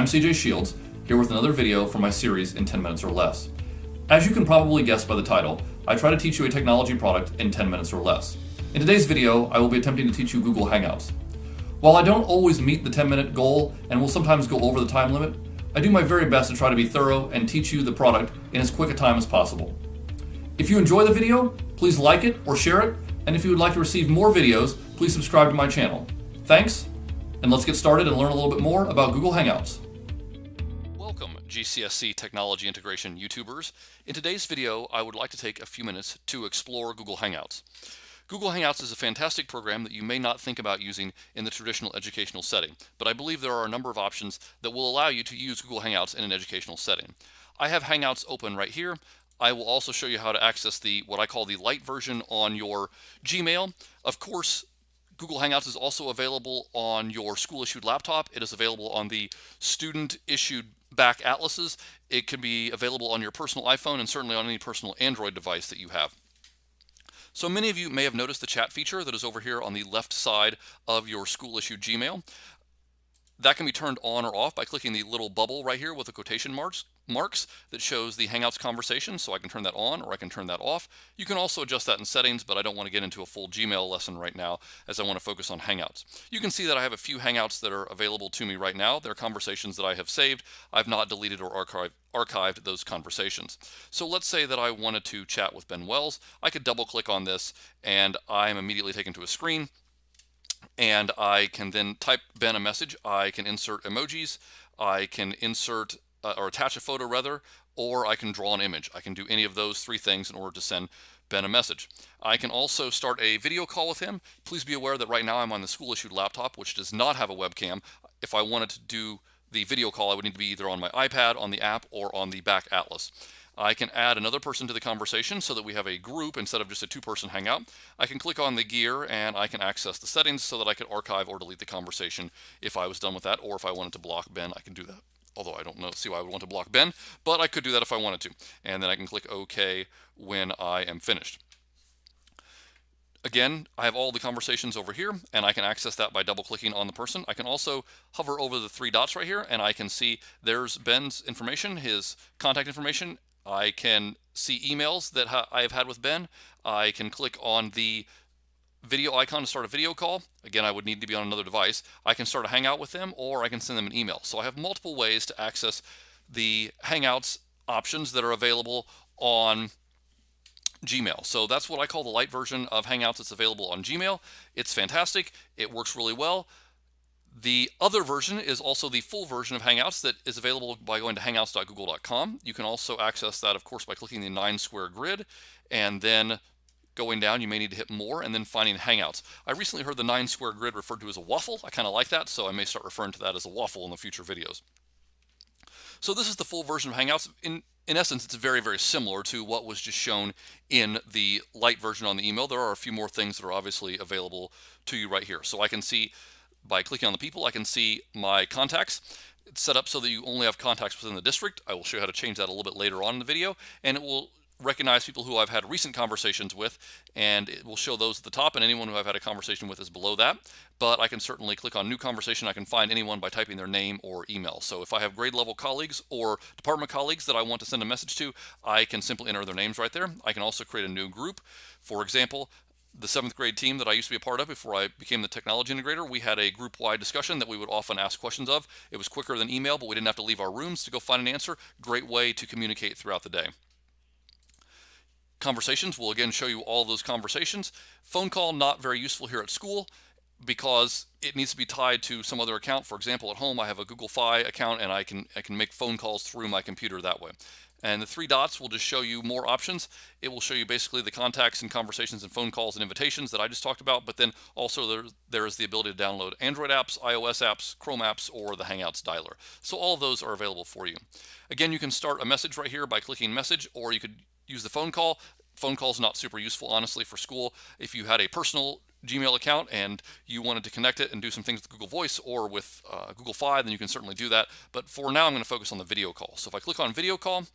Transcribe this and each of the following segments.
I'm CJ Shields, here with another video from my series in 10 minutes or less. As you can probably guess by the title, I try to teach you a technology product in 10 minutes or less. In today's video, I will be attempting to teach you Google Hangouts. While I don't always meet the 10-minute goal and will sometimes go over the time limit, I do my very best to try to be thorough and teach you the product in as quick a time as possible. If you enjoy the video, please like it or share it, and if you would like to receive more videos, please subscribe to my channel. Thanks, and let's get started and learn a little bit more about Google Hangouts. Welcome, GCSC Technology Integration YouTubers. In today's video, I would like to take a few minutes to explore Google Hangouts. Google Hangouts is a fantastic program that you may not think about using in the traditional educational setting, but I believe there are a number of options that will allow you to use Google Hangouts in an educational setting. I have Hangouts open right here. I will also show you how to access what I call the light version on your Gmail. Of course, Google Hangouts is also available on your school-issued laptop. It is available on the student-issued back atlases. It can be available on your personal iPhone and certainly on any personal Android device that you have. So many of you may have noticed the chat feature that is over here on the left side of your school-issued Gmail. That can be turned on or off by clicking the little bubble right here with the quotation marks that shows the Hangouts conversation, so I can turn that on or I can turn that off. You can also adjust that in settings, but I don't want to get into a full Gmail lesson right now as I want to focus on Hangouts. You can see that I have a few Hangouts that are available to me right now. They're conversations that I have saved. I've not deleted or archived those conversations. So let's say that I wanted to chat with Ben Wells. I could double click on this and I'm immediately taken to a screen. And I can then type Ben a message. I can insert emojis. I can insert or attach a photo rather, or I can draw an image. I can do any of those three things in order to send Ben a message. I can also start a video call with him. Please be aware that right now I'm on the school-issued laptop, which does not have a webcam. If I wanted to do the video call, I would need to be either on my iPad, on the app, or on the back atlas. I can add another person to the conversation so that we have a group instead of just a two-person hangout. I can click on the gear and I can access the settings so that I could archive or delete the conversation if I was done with that, or if I wanted to block Ben, I can do that. Although I don't see why I would want to block Ben, but I could do that if I wanted to. And then I can click OK when I am finished. Again, I have all the conversations over here, and I can access that by double-clicking on the person. I can also hover over the three dots right here, and I can see there's Ben's information, his contact information. I can see emails that I have had with Ben. I can click on the video icon to start a video call. Again, I would need to be on another device. I can start a Hangout with them, or I can send them an email. So I have multiple ways to access the Hangouts options that are available on Gmail. So that's what I call the light version of Hangouts. It's available on Gmail. It's fantastic. It works really well. The other version is also the full version of Hangouts that is available by going to hangouts.google.com. You can also access that, of course, by clicking the 9-square grid, and then going down, you may need to hit more, and then finding Hangouts. I recently heard the 9-square grid referred to as a waffle. I kind of like that, so I may start referring to that as a waffle in the future videos. So this is the full version of Hangouts. In essence, it's very, very similar to what was just shown in the light version on the email. There are a few more things that are obviously available to you right here. So I can see, by clicking on the people, I can see my contacts. It's set up so that you only have contacts within the district. I will show you how to change that a little bit later on in the video, and it will recognize people who I've had recent conversations with, and it will show those at the top, and anyone who I've had a conversation with is below that. But I can certainly click on new conversation. I can find anyone by typing their name or email. So if I have grade level colleagues or department colleagues that I want to send a message to, I can simply enter their names right there. I can also create a new group. For example, the 7th grade team that I used to be a part of before I became the technology integrator, we had a group-wide discussion that we would often ask questions of. It was quicker than email, but we didn't have to leave our rooms to go find an answer. Great way to communicate throughout the day. Conversations will again show you all those conversations. Phone call, not very useful here at school because it needs to be tied to some other account. For example, at home I have a Google Fi account and I can make phone calls through my computer that way. And the three dots will just show you more options. It will show you basically the contacts and conversations and phone calls and invitations that I just talked about, but then also there is the ability to download Android apps, iOS apps, Chrome apps, or the Hangouts dialer. So all of those are available for you. Again, you can start a message right here by clicking message, or you could use the phone call. Phone call is not super useful, honestly, for school. If you had a personal Gmail account and you wanted to connect it and do some things with Google Voice or with Google Fi, then you can certainly do that. But for now, I'm going to focus on the video call. So if I click on video call,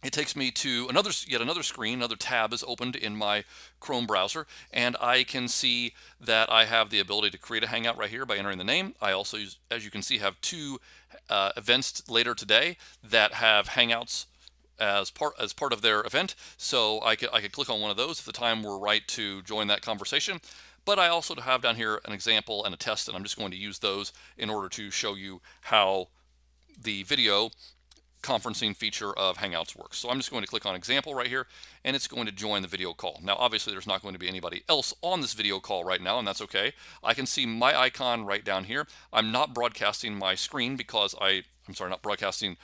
it takes me to yet another screen. Another tab is opened in my Chrome browser, and I can see that I have the ability to create a Hangout right here by entering the name. I also, as you can see, have two events later today that have Hangouts as part of their event. So I could click on one of those if the time were right to join that conversation. But I also have down here an example and a test, and I'm just going to use those in order to show you how the video conferencing feature of Hangouts works. So I'm just going to click on example right here, and it's going to join the video call. Now obviously there's not going to be anybody else on this video call right now, and that's okay. I can see my icon right down here. I'm not broadcasting my screen because I'm sorry, not broadcasting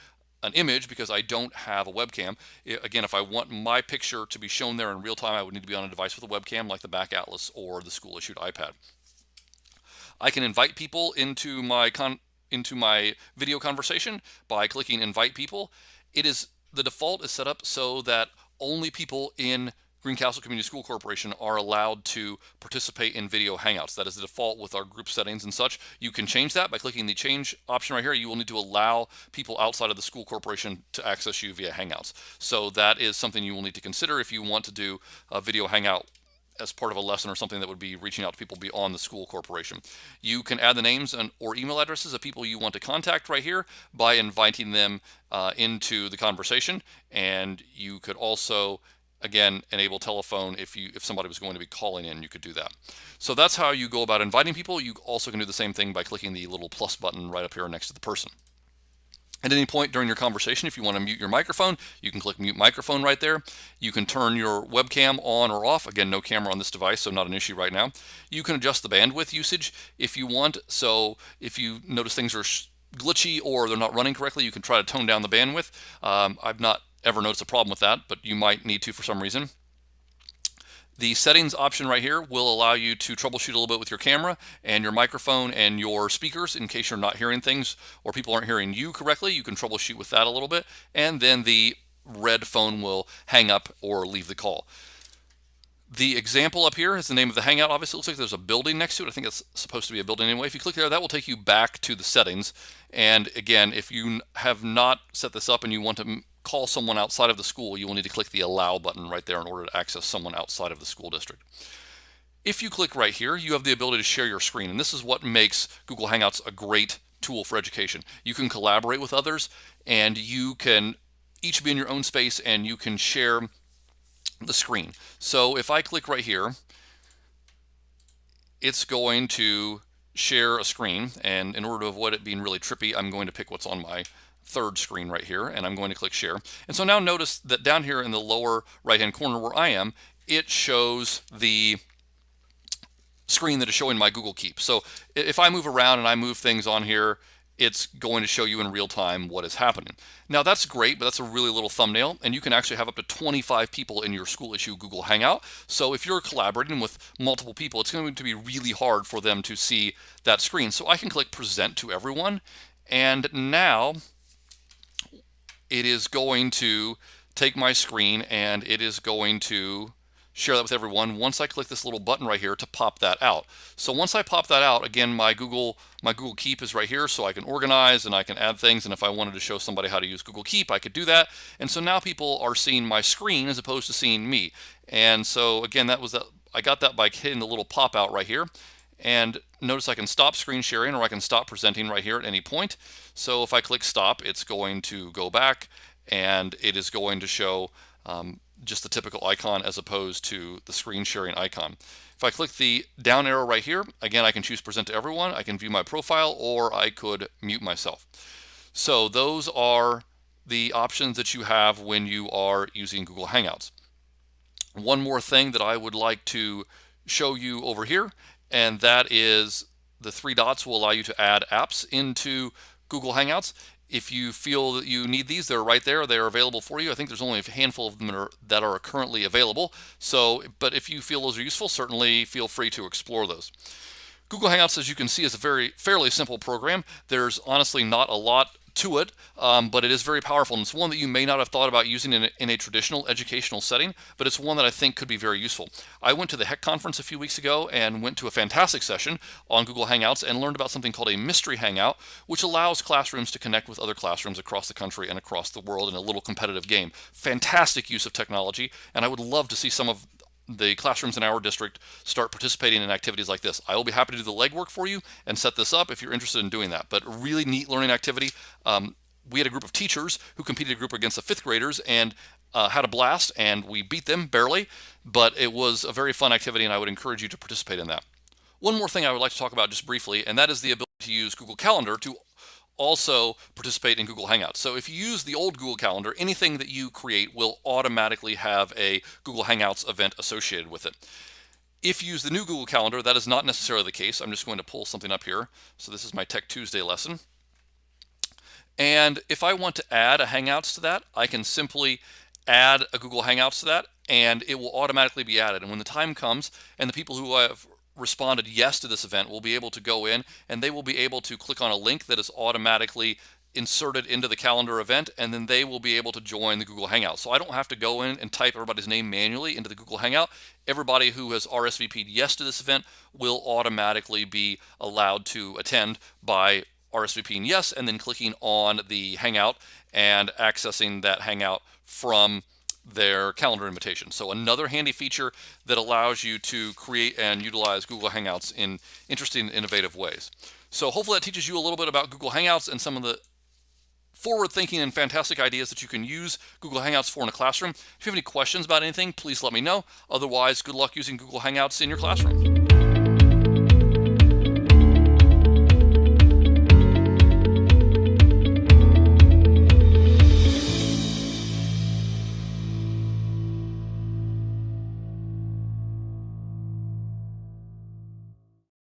an image because I don't have a webcam. Again, if I want my picture to be shown there in real time, I would need to be on a device with a webcam like the Back Atlas or the school issued iPad. I can invite people into my video conversation by clicking invite people. The default is set up so that only people in Greencastle Community School Corporation are allowed to participate in video Hangouts. That is the default with our group settings and such. You can change that by clicking the change option right here. You will need to allow people outside of the school corporation to access you via Hangouts. So that is something you will need to consider if you want to do a video Hangout as part of a lesson or something that would be reaching out to people beyond the school corporation. You can add the names or email addresses of people you want to contact right here by inviting them into the conversation. And you could also, again, enable telephone if somebody was going to be calling in, you could do that. So that's how you go about inviting people. You also can do the same thing by clicking the little plus button right up here next to the person. At any point during your conversation, if you want to mute your microphone, you can click mute microphone right there. You can turn your webcam on or off. Again, no camera on this device, so not an issue right now. You can adjust the bandwidth usage if you want. So if you notice things are glitchy or they're not running correctly, you can try to tone down the bandwidth. I've not ever noticed a problem with that, but you might need to for some reason. The settings option right here will allow you to troubleshoot a little bit with your camera and your microphone and your speakers in case you're not hearing things or people aren't hearing you correctly. You can troubleshoot with that a little bit, and then the red phone will hang up or leave the call. The example up here is the name of the Hangout. Obviously, it looks like there's a building next to it. I think it's supposed to be a building anyway. If you click there, that will take you back to the settings. And again, if you have not set this up and you want to call someone outside of the school, you will need to click the allow button right there in order to access someone outside of the school district. If you click right here, you have the ability to share your screen, and this is what makes Google Hangouts a great tool for education. You can collaborate with others, and you can each be in your own space, and you can share the screen. So if I click right here, it's going to share a screen, and in order to avoid it being really trippy, I'm going to pick what's on my third screen right here, and I'm going to click share. And so now notice that down here in the lower right hand corner where I am, it shows the screen that is showing my Google Keep. So if I move around and I move things on here, it's going to show you in real time what is happening. Now that's great, but that's a really little thumbnail, and you can actually have up to 25 people in your school issue Google Hangout. So if you're collaborating with multiple people, it's going to be really hard for them to see that screen. So I can click present to everyone, and now it is going to take my screen and it is going to share that with everyone once I click this little button right here to pop that out. So once I pop that out, again, my Google Keep is right here, so I can organize and I can add things, and if I wanted to show somebody how to use Google Keep, I could do that. And so now people are seeing my screen as opposed to seeing me. And so again, I got that by hitting the little pop out right here. And notice I can stop screen sharing or I can stop presenting right here at any point. So if I click stop, it's going to go back and it is going to show just the typical icon as opposed to the screen sharing icon. If I click the down arrow right here, again, I can choose present to everyone, I can view my profile, or I could mute myself. So those are the options that you have when you are using Google Hangouts. One more thing that I would like to show you over here, and that is the three dots will allow you to add apps into Google Hangouts. If you feel that you need these, they're right there. They're available for you. I think there's only a handful of them that are currently available. But if you feel those are useful, certainly feel free to explore those. Google Hangouts, as you can see, is a fairly simple program. There's honestly not a lot to it, but it is very powerful, and it's one that you may not have thought about using in a traditional educational setting, but it's one that I think could be very useful. I went to the HEC conference a few weeks ago and went to a fantastic session on Google Hangouts and learned about something called a mystery hangout, which allows classrooms to connect with other classrooms across the country and across the world in a little competitive game. Fantastic use of technology, and I would love to see some of the classrooms in our district start participating in activities like this. I will be happy to do the legwork for you and set this up if you're interested in doing that. But a really neat learning activity. We had a group of teachers who competed a group against the fifth graders and had a blast, and we beat them barely, but it was a very fun activity, and I would encourage you to participate in that. One more thing I would like to talk about just briefly, and that is the ability to use Google Calendar to also participate in Google Hangouts. So if you use the old Google Calendar, anything that you create will automatically have a Google Hangouts event associated with it. If you use the new Google Calendar, that is not necessarily the case. I'm just going to pull something up here. So this is my Tech Tuesday lesson. And if I want to add a Hangouts to that, I can simply add a Google Hangouts to that, and it will automatically be added. And when the time comes and the people who have responded yes to this event will be able to go in, and they will be able to click on a link that is automatically inserted into the calendar event, and then they will be able to join the Google Hangout. So I don't have to go in and type everybody's name manually into the Google Hangout. Everybody who has RSVP'd yes to this event will automatically be allowed to attend by RSVPing yes and then clicking on the Hangout and accessing that Hangout from their calendar invitation. So another handy feature that allows you to create and utilize Google Hangouts in interesting, innovative ways. So hopefully that teaches you a little bit about Google Hangouts and some of the forward-thinking and fantastic ideas that you can use Google Hangouts for in a classroom. If you have any questions about anything, please let me know. Otherwise, good luck using Google Hangouts in your classroom.